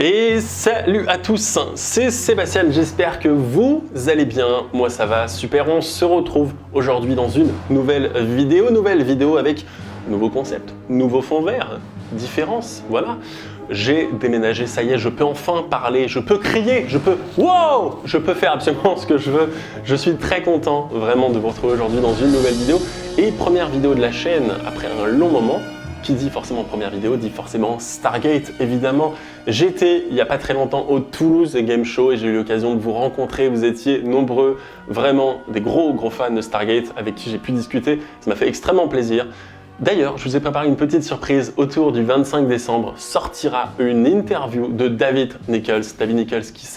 Et salut à tous, c'est Sébastien, j'espère que vous allez bien, moi ça va super, on se retrouve aujourd'hui dans une nouvelle vidéo avec nouveau concept, nouveau fond vert, différence, voilà. J'ai déménagé, ça y est, je peux enfin parler, je peux crier, je peux faire absolument ce que je veux. Je suis très content vraiment de vous retrouver aujourd'hui dans une nouvelle vidéo et première vidéo de la chaîne après un long moment. Qui dit forcément première vidéo, dit forcément Stargate, évidemment. J'étais il n'y a pas très longtemps au Toulouse Game Show et j'ai eu l'occasion de vous rencontrer. Vous étiez nombreux, vraiment des gros fans de Stargate avec qui j'ai pu discuter. Ça m'a fait extrêmement plaisir. D'ailleurs, je vous ai préparé une petite surprise. Autour du 25 décembre sortira une interview de David Nichols. David Nichols, qui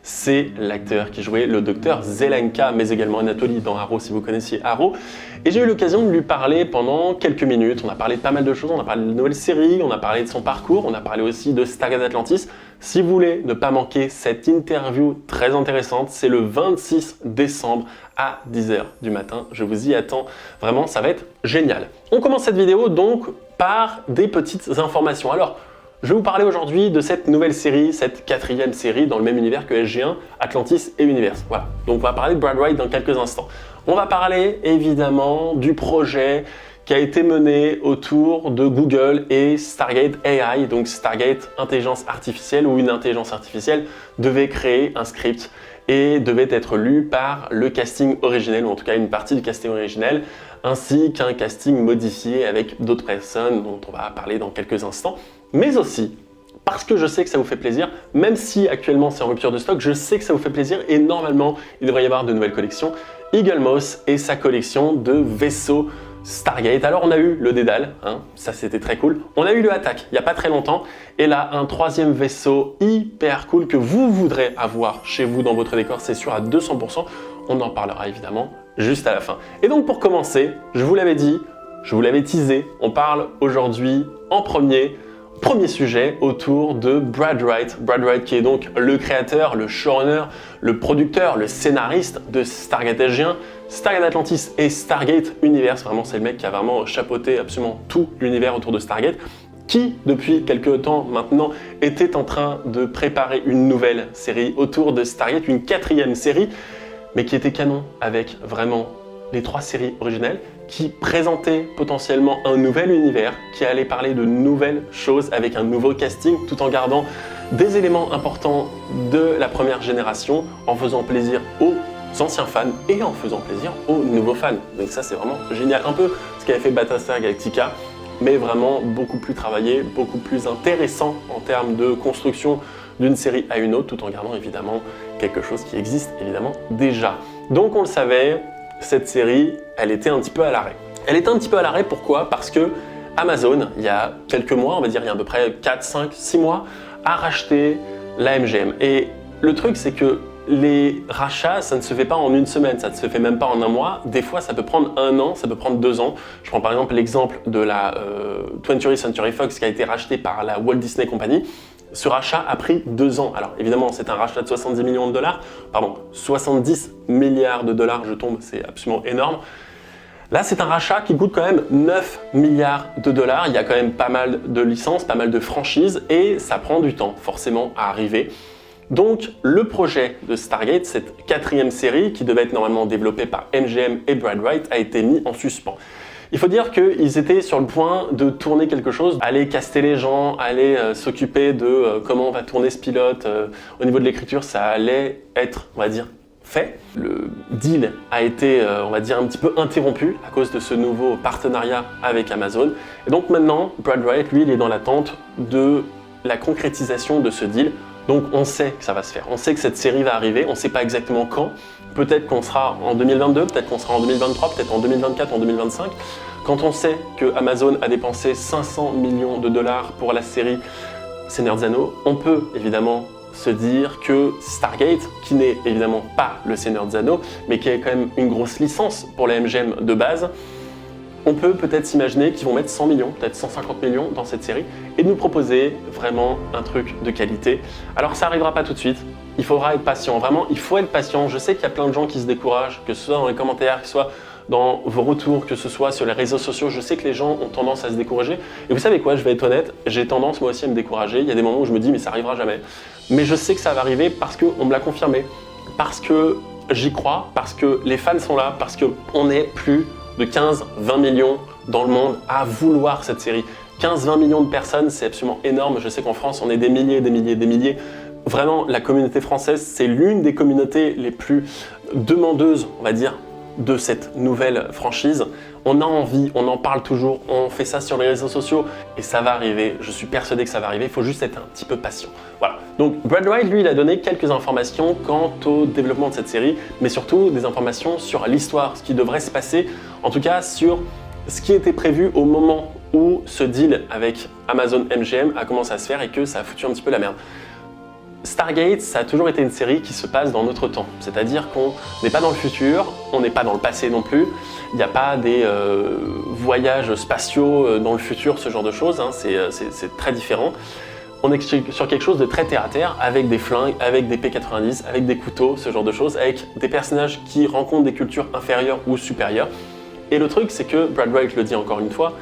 c'est l'acteur qui jouait le docteur Zelenka, mais également Anatoly dans Arrow, si vous connaissiez Arrow. Et j'ai eu l'occasion de lui parler pendant quelques minutes. On a parlé de pas mal de choses, on a parlé de nouvelles séries, on a parlé de son parcours, on a parlé aussi de Stargate Atlantis. Si vous voulez ne pas manquer cette interview très intéressante, c'est le 26 décembre à 10h du matin. Je vous y attends. Vraiment, ça va être génial. On commence cette vidéo donc par des petites informations. Alors, je vais vous parler aujourd'hui de cette nouvelle série, cette 4e série dans le même univers que SG1, Atlantis et Universe. Voilà. Donc, on va parler de Brad Wright dans quelques instants. On va parler évidemment du projet qui a été mené autour de Google et Stargate AI, donc Stargate Intelligence Artificielle, où une intelligence artificielle devait créer un script et devait être lu par le casting originel, ou en tout cas une partie du casting originel, ainsi qu'un casting modifié avec d'autres personnes dont on va parler dans quelques instants, mais aussi parce que je sais que ça vous fait plaisir, même si actuellement c'est en rupture de stock, je sais que ça vous fait plaisir et normalement il devrait y avoir de nouvelles collections. Eaglemoss et sa collection de vaisseaux Stargate. Alors on a eu le Dédale, ça c'était très cool. On a eu le Attack il n'y a pas très longtemps. Et là, un 3e vaisseau hyper cool que vous voudrez avoir chez vous dans votre décor, c'est sûr à 200%. On en parlera évidemment juste à la fin. Et donc pour commencer, je vous l'avais dit, je vous l'avais teasé, on parle aujourd'hui en premier sujet autour de Brad Wright. Brad Wright qui est donc le créateur, le showrunner, le producteur, le scénariste de Stargate SG1, Stargate Atlantis et Stargate Universe. Vraiment, c'est le mec qui a vraiment chapeauté absolument tout l'univers autour de Stargate, qui, depuis quelques temps maintenant, était en train de préparer une nouvelle série autour de Stargate, une 4e série, mais qui était canon avec vraiment les 3 séries originelles, qui présentait potentiellement un nouvel univers, qui allait parler de nouvelles choses avec un nouveau casting, tout en gardant des éléments importants de la première génération, en faisant plaisir aux anciens fans et en faisant plaisir aux nouveaux fans. Donc ça c'est vraiment génial, un peu ce qu'avait fait Battlestar Galactica, mais vraiment beaucoup plus travaillé, beaucoup plus intéressant en termes de construction d'une série à une autre, tout en gardant évidemment quelque chose qui existe évidemment déjà. Donc on le savait, cette série, elle était un petit peu à l'arrêt. Elle était un petit peu à l'arrêt, pourquoi ? Parce que Amazon, il y a quelques mois, on va dire il y a à peu près 4, 5, 6 mois, a racheté la MGM. Et le truc, c'est que les rachats, ça ne se fait pas en une semaine, ça ne se fait même pas en un mois. Des fois, ça peut prendre 1 an, ça peut prendre 2 ans. Je prends par exemple l'exemple de la 20th Century Fox qui a été rachetée par la Walt Disney Company. Ce rachat a pris 2 ans. Alors évidemment, c'est un rachat de 70 millions de dollars. Pardon, 70 milliards de dollars, je tombe, c'est absolument énorme. Là, c'est un rachat qui coûte quand même 9 milliards de dollars. Il y a quand même pas mal de licences, pas mal de franchises et ça prend du temps forcément à arriver. Donc, le projet de Stargate, cette 4e série qui devait être normalement développée par MGM et Brad Wright, a été mis en suspens. Il faut dire qu'ils étaient sur le point de tourner quelque chose, aller caster les gens, aller s'occuper de comment on va tourner ce pilote. Au niveau de l'écriture, ça allait être, on va dire, fait. Le deal a été, on va dire, un petit peu interrompu à cause de ce nouveau partenariat avec Amazon. Et donc maintenant, Brad Wright, lui, il est dans l'attente de la concrétisation de ce deal. Donc on sait que ça va se faire, on sait que cette série va arriver, on ne sait pas exactement quand. Peut-être qu'on sera en 2022, peut-être qu'on sera en 2023, peut-être en 2024, en 2025. Quand on sait que Amazon a dépensé 500 millions de dollars pour la série Seigneur des Anneaux, on peut évidemment se dire que Stargate, qui n'est évidemment pas le Seigneur des Anneaux, mais qui est quand même une grosse licence pour la MGM de base, on peut peut-être s'imaginer qu'ils vont mettre 100 millions, peut-être 150 millions dans cette série et nous proposer vraiment un truc de qualité. Alors ça n'arrivera pas tout de suite, il faudra être patient, vraiment il faut être patient. Je sais qu'il y a plein de gens qui se découragent, que ce soit dans les commentaires, que ce soit dans vos retours, que ce soit sur les réseaux sociaux. Je sais que les gens ont tendance à se décourager. Et vous savez quoi, je vais être honnête, j'ai tendance moi aussi à me décourager. Il y a des moments où je me dis mais ça arrivera jamais. Mais je sais que ça va arriver parce qu'on me l'a confirmé, parce que j'y crois, parce que les fans sont là, parce qu'on est plus de 15-20 millions dans le monde à vouloir cette série. 15-20 millions de personnes, c'est absolument énorme. Je sais qu'en France, on est des milliers, des milliers, des milliers. Vraiment, la communauté française, c'est l'une des communautés les plus demandeuses, on va dire, de cette nouvelle franchise. On a envie, on en parle toujours, on fait ça sur les réseaux sociaux et ça va arriver. Je suis persuadé que ça va arriver, il faut juste être un petit peu patient. Voilà. Donc Brad Wright, lui, il a donné quelques informations quant au développement de cette série, mais surtout des informations sur l'histoire, ce qui devrait se passer, en tout cas sur ce qui était prévu au moment où ce deal avec Amazon MGM a commencé à se faire et que ça a foutu un petit peu la merde. Stargate, ça a toujours été une série qui se passe dans notre temps, c'est-à-dire qu'on n'est pas dans le futur, on n'est pas dans le passé non plus, il n'y a pas des voyages spatiaux dans le futur, ce genre de choses, hein, c'est très différent. On est sur quelque chose de très terre-à-terre, avec des flingues, avec des P90, avec des couteaux, ce genre de choses, avec des personnages qui rencontrent des cultures inférieures ou supérieures. Et le truc, c'est que, Brad Wright le dit encore une fois,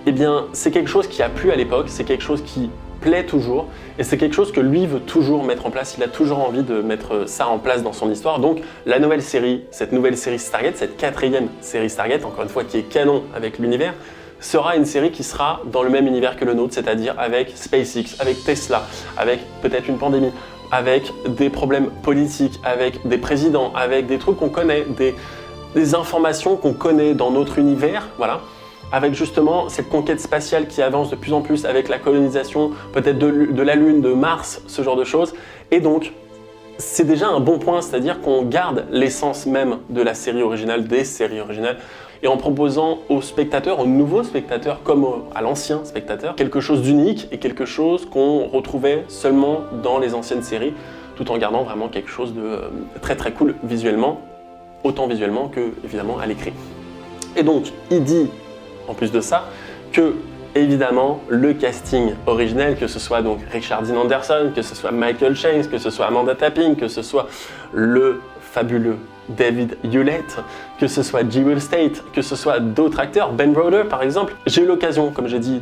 eh bien, c'est quelque chose qui a plu à l'époque, c'est quelque chose qui plaît toujours, et c'est quelque chose que lui veut toujours mettre en place, il a toujours envie de mettre ça en place dans son histoire. Donc la nouvelle série, cette nouvelle série Stargate, cette 4e série Stargate, encore une fois qui est canon avec l'univers, sera une série qui sera dans le même univers que le nôtre, c'est-à-dire avec SpaceX, avec Tesla, avec peut-être une pandémie, avec des problèmes politiques, avec des présidents, avec des trucs qu'on connaît, des informations qu'on connaît dans notre univers, voilà. Avec justement cette conquête spatiale qui avance de plus en plus, avec la colonisation peut-être de la Lune, de Mars, ce genre de choses. Et donc, c'est déjà un bon point, c'est-à-dire qu'on garde l'essence même de la série originale, des séries originales, et en proposant aux spectateurs, aux nouveaux spectateurs, comme à l'ancien spectateur, quelque chose d'unique et quelque chose qu'on retrouvait seulement dans les anciennes séries, tout en gardant vraiment quelque chose de très très cool visuellement, autant visuellement que évidemment à l'écrit. Et donc, il dit en plus de ça, que évidemment le casting originel, que ce soit donc Richard Dean Anderson, que ce soit Michael Chase, que ce soit Amanda Tapping, que ce soit le fabuleux David Hewlett, que ce soit G. Will State, que ce soit d'autres acteurs, Ben Browder par exemple. J'ai eu l'occasion, comme j'ai dit,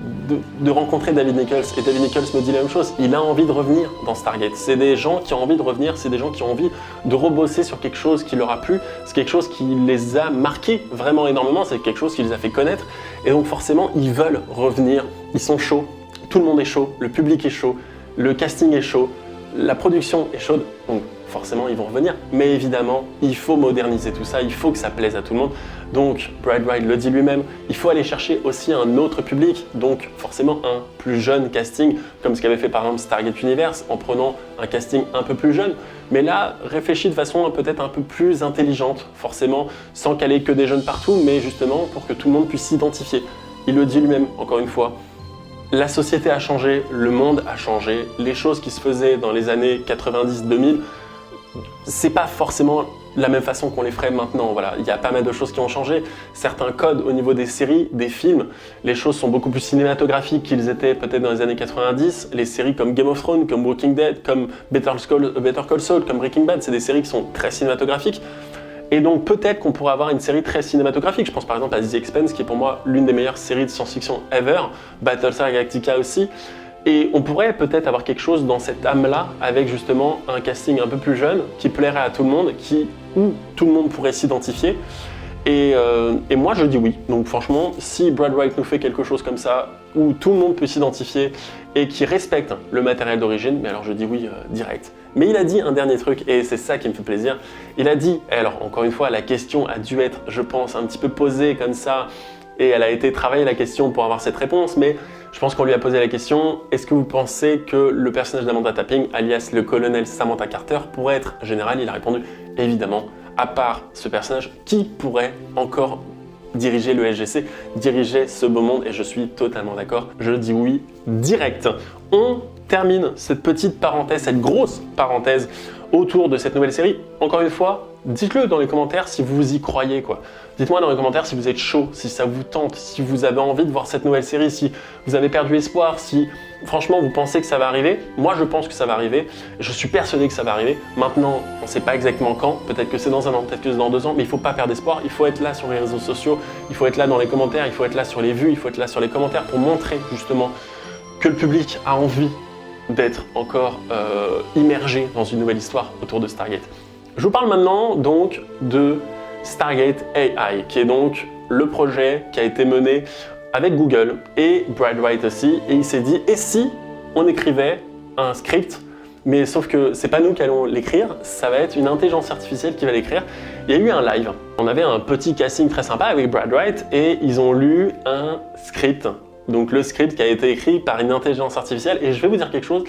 de rencontrer David Nichols, et David Nichols me dit la même chose, il a envie de revenir dans Stargate. C'est des gens qui ont envie de revenir, c'est des gens qui ont envie de rebosser sur quelque chose qui leur a plu, c'est quelque chose qui les a marqués vraiment énormément, c'est quelque chose qui les a fait connaître, et donc forcément ils veulent revenir, ils sont chauds, tout le monde est chaud, le public est chaud, le casting est chaud, la production est chaude, donc forcément ils vont revenir, mais évidemment il faut moderniser tout ça, il faut que ça plaise à tout le monde. Donc Brad Wright le dit lui-même, il faut aller chercher aussi un autre public, donc forcément un plus jeune casting, comme ce qu'avait fait par exemple Stargate Universe, en prenant un casting un peu plus jeune, mais là réfléchi de façon peut-être un peu plus intelligente, forcément sans caler que des jeunes partout, mais justement pour que tout le monde puisse s'identifier. Il le dit lui-même, encore une fois, la société a changé, le monde a changé, les choses qui se faisaient dans les années 90-2000, c'est pas forcément la même façon qu'on les ferait maintenant. Voilà, il y a pas mal de choses qui ont changé. Certains codes au niveau des séries, des films, les choses sont beaucoup plus cinématographiques qu'ils étaient peut-être dans les années 90. Les séries comme Game of Thrones, comme Walking Dead, comme Better Call Saul, comme Breaking Bad, c'est des séries qui sont très cinématographiques. Et donc peut-être qu'on pourrait avoir une série très cinématographique. Je pense par exemple à The Expanse, qui est pour moi l'une des meilleures séries de science-fiction ever. Battlestar Galactica aussi. Et on pourrait peut-être avoir quelque chose dans cette âme-là, avec justement un casting un peu plus jeune, qui plairait à tout le monde, où tout le monde pourrait s'identifier. Et moi je dis oui. Donc franchement, si Brad Wright nous fait quelque chose comme ça, où tout le monde peut s'identifier et qui respecte le matériel d'origine, mais alors je dis oui direct. Mais il a dit un dernier truc, et c'est ça qui me fait plaisir. Il a dit, et alors encore une fois, la question a dû être, je pense, un petit peu posée comme ça, et elle a été travaillée la question pour avoir cette réponse, mais je pense qu'on lui a posé la question, est-ce que vous pensez que le personnage d'Amanda Tapping, alias le colonel Samantha Carter, pourrait être général? Il a répondu, évidemment, à part ce personnage, qui pourrait encore diriger le SGC, diriger ce beau monde? Et je suis totalement d'accord, je dis oui direct. On termine cette petite parenthèse, cette grosse parenthèse autour de cette nouvelle série. Encore une fois, dites-le dans les commentaires si vous y croyez, quoi. Dites-moi dans les commentaires si vous êtes chaud, si ça vous tente, si vous avez envie de voir cette nouvelle série, si vous avez perdu espoir, si franchement, vous pensez que ça va arriver? Moi, je pense que ça va arriver. Je suis persuadé que ça va arriver. Maintenant, on ne sait pas exactement quand. Peut-être que c'est dans un an, peut-être que c'est dans 2 ans, mais il ne faut pas perdre espoir. Il faut être là sur les réseaux sociaux, il faut être là dans les commentaires, il faut être là sur les vues, il faut être là sur les commentaires pour montrer justement que le public a envie d'être encore immergé dans une nouvelle histoire autour de Stargate. Je vous parle maintenant donc de Stargate AI, qui est donc le projet qui a été mené avec Google et Brad Wright aussi, et il s'est dit, et si on écrivait un script, mais sauf que c'est pas nous qui allons l'écrire, ça va être une intelligence artificielle qui va l'écrire. Il y a eu un live, on avait un petit casting très sympa avec Brad Wright, et ils ont lu un script. Donc le script qui a été écrit par une intelligence artificielle, et je vais vous dire quelque chose,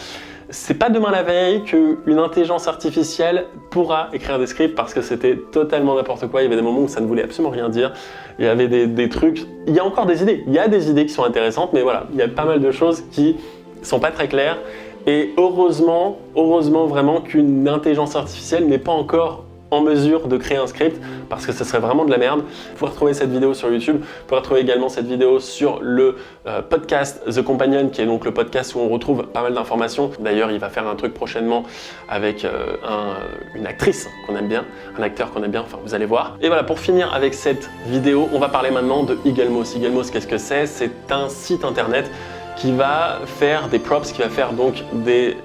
c'est pas demain la veille qu'une intelligence artificielle pourra écrire des scripts parce que c'était totalement n'importe quoi, il y avait des moments où ça ne voulait absolument rien dire, il y avait des trucs, il y a encore des idées, il y a des idées qui sont intéressantes, mais voilà, il y a pas mal de choses qui sont pas très claires, et heureusement vraiment qu'une intelligence artificielle n'est pas encore en mesure de créer un script parce que ce serait vraiment de la merde. Vous pouvez retrouver cette vidéo sur YouTube, vous pouvez retrouver également cette vidéo sur le podcast The Companion, qui est donc le podcast où on retrouve pas mal d'informations. D'ailleurs, il va faire un truc prochainement avec une actrice qu'on aime bien, un acteur qu'on aime bien, enfin vous allez voir. Et voilà, pour finir avec cette vidéo, on va parler maintenant de Eaglemoss. Eaglemoss, qu'est-ce que c'est? C'est un site internet qui va faire des props, qui va faire donc des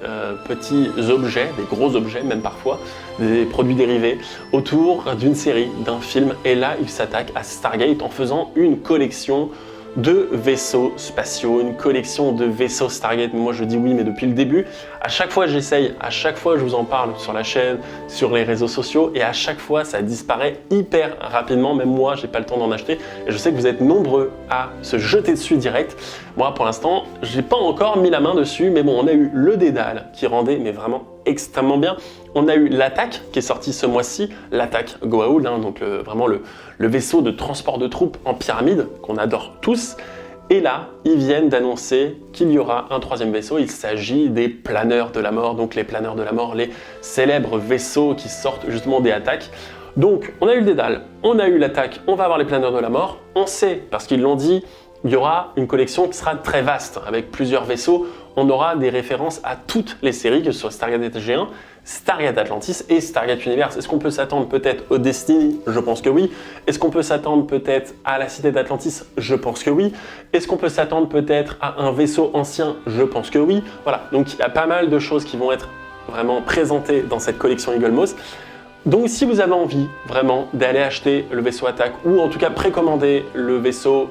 petits objets, des gros objets même parfois, des produits dérivés autour d'une série, d'un film. Et là, il s'attaque à Stargate en faisant une collection de vaisseaux spatiaux, une collection de vaisseaux Stargate. Moi je dis oui, mais depuis le début, à chaque fois j'essaye, à chaque fois je vous en parle sur la chaîne, sur les réseaux sociaux, et à chaque fois ça disparaît hyper rapidement. Même moi j'ai pas le temps d'en acheter, et je sais que vous êtes nombreux à se jeter dessus direct. Moi pour l'instant j'ai pas encore mis la main dessus, mais bon, on a eu le Dédale qui rendait mais vraiment extrêmement bien. On a eu l'attaque qui est sortie ce mois-ci, l'attaque Goa'uld, donc vraiment le vaisseau de transport de troupes en pyramide qu'on adore tous. Et là, ils viennent d'annoncer qu'il y aura un 3e vaisseau. Il s'agit des planeurs de la mort, donc les planeurs de la mort, les célèbres vaisseaux qui sortent justement des attaques. Donc, on a eu le Dédale, on a eu l'attaque, on va avoir les planeurs de la mort. On sait, parce qu'ils l'ont dit, il y aura une collection qui sera très vaste, avec plusieurs vaisseaux. On aura des références à toutes les séries, que ce soit Stargate SG1, Stargate Atlantis et Stargate Universe. Est-ce qu'on peut s'attendre peut-être au Destiny? Je pense que oui. Est-ce qu'on peut s'attendre peut-être à la cité d'Atlantis? Je pense que oui. Est-ce qu'on peut s'attendre peut-être à un vaisseau ancien? Je pense que oui. Voilà, donc il y a pas mal de choses qui vont être vraiment présentées dans cette collection Eaglemoss. Donc si vous avez envie vraiment d'aller acheter le vaisseau attaque, ou en tout cas précommander le vaisseau,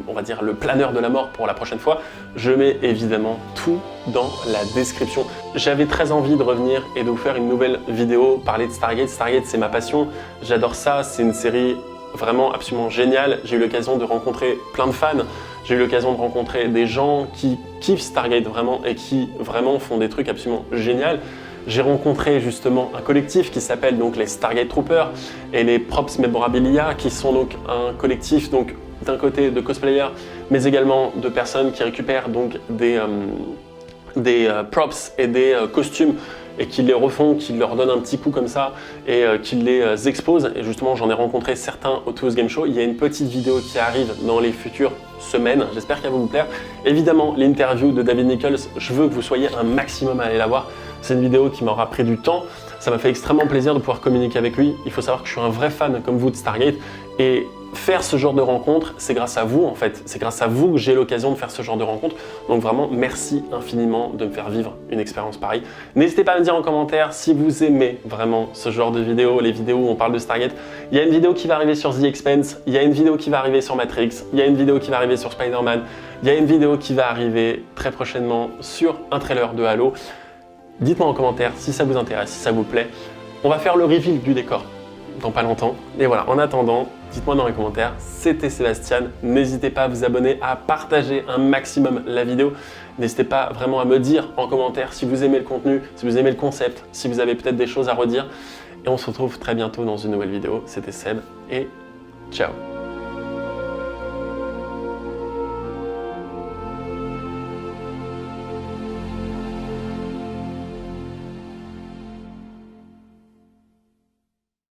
on va dire le planeur de la mort pour la prochaine fois, je mets évidemment tout dans la description. J'avais très envie de revenir et de vous faire une nouvelle vidéo, parler de Stargate. Stargate c'est ma passion, j'adore ça, c'est une série vraiment absolument géniale. J'ai eu l'occasion de rencontrer plein de fans, j'ai eu l'occasion de rencontrer des gens qui kiffent Stargate vraiment et qui vraiment font des trucs absolument géniaux. J'ai rencontré justement un collectif qui s'appelle donc les Stargate Troopers et les Props Memorabilia, qui sont donc un collectif donc d'un côté de cosplayers, mais également de personnes qui récupèrent donc des props et des costumes et qui les refont, qui leur donnent un petit coup comme ça et qui les exposent. Et justement, j'en ai rencontré certains au Tools Game Show. Il y a une petite vidéo qui arrive dans les futures semaines. J'espère qu'elle va vous plaire. Évidemment, l'interview de David Nichols, je veux que vous soyez un maximum à aller la voir. C'est une vidéo qui m'aura pris du temps. Ça m'a fait extrêmement plaisir de pouvoir communiquer avec lui. Il faut savoir que je suis un vrai fan comme vous de Stargate. Et faire ce genre de rencontre, c'est grâce à vous en fait. C'est grâce à vous que j'ai l'occasion de faire ce genre de rencontre. Donc vraiment, merci infiniment de me faire vivre une expérience pareille. N'hésitez pas à me dire en commentaire si vous aimez vraiment ce genre de vidéos, les vidéos où on parle de Stargate. Il y a une vidéo qui va arriver sur The Expanse, il y a une vidéo qui va arriver sur Matrix, il y a une vidéo qui va arriver sur Spider-Man, il y a une vidéo qui va arriver très prochainement sur un trailer de Halo. Dites-moi en commentaire si ça vous intéresse, si ça vous plaît. On va faire le reveal du décor dans pas longtemps. Et voilà, en attendant, dites-moi dans les commentaires. C'était Sébastien. N'hésitez pas à vous abonner, à partager un maximum la vidéo. N'hésitez pas vraiment à me dire en commentaire si vous aimez le contenu, si vous aimez le concept, si vous avez peut-être des choses à redire. Et on se retrouve très bientôt dans une nouvelle vidéo. C'était Seb et ciao.